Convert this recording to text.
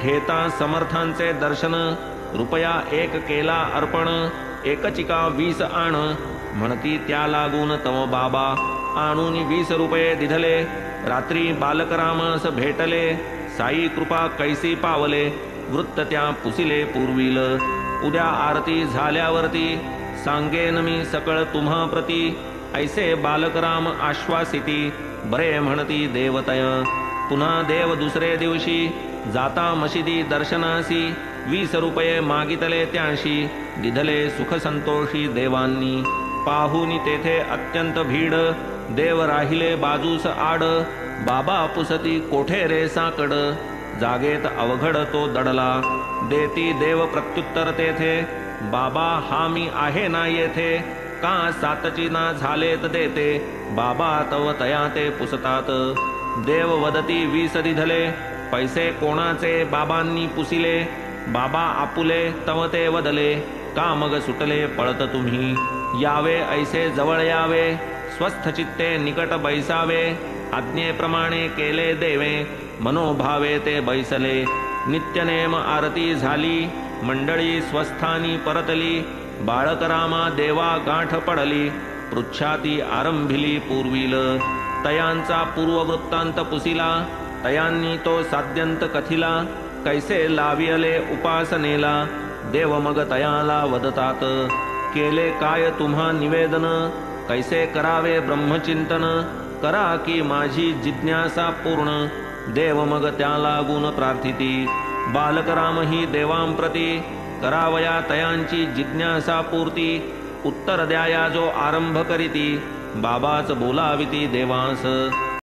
घेता समर्थांचे दर्शन, रुपया 1 केला अर्पण, एकचिका 20 आण, म्हणती त्या लागून तव बाबा, आणून 20 रुपये दिधले, रात्री बालकरामास भेटले, साई कृपा कैसी पावले, वृत्त त्या पुसिले पूर्वील, उद्या आरती झाल्यावरती, सांगेन मी सकळ तुम्हा प्रती, ऐसे बालकराम आश्वासिती, बरे म्हणती देवतय, पुन्हा देव दुसरे दिवशी, जाता मशिदी दर्शनासी, 20 रुपये मागितले त्यांशी, दिधले सुख संतोषी देवांनी, पाहुनी तेथे अत्यंत भीड, देव राहिले बाजूस आड, बाबा पुसती कोठे रे साकड, जागेत अवघड तो दडला, देती देव प्रत्युत्तर तेथे, बाबा हा मी आहे ना येथे, का सातची ना झालेत देते, बाबा तव तया ते पुसतात, देव वदती 20 दिधले, पैसे कोणाचे बाबांनी पुसिले, बाबा आपुले तव ते वदले, का मग सुटले पळत तुम्ही, यावे ऐसे जवळ यावे, स्वस्थ चित्ते निकट बैसावे, आज्ञेप्रमाणे केले देवे, मनोभावे ते बैसले, नित्यनेम आरती झाली, मंडळी स्वस्थानी परतली, बाळकरामा देवा गाठ पडली, पृच्छाती आरंभिली पूर्वील, तयांचा पूर्ववृत्तांत पुसिला, तयांनी तो साध्यंत कथिला, कैसे लावियले उपासनेला, देव मग तयाला वदतात, केले काय तुम्हा निवेदन, कैसे करावे ब्रह्मचिंतन, करा की माझी जिज्ञासा पूर्ण, देव मग त्या लागून प्रार्थिती, बालकराम ही देवांप्रती, करावया तयांची जिज्ञासा पूर्ती, उत्तर द्याया जो आरंभ करीती, बाबाच बोलाविती देवांस,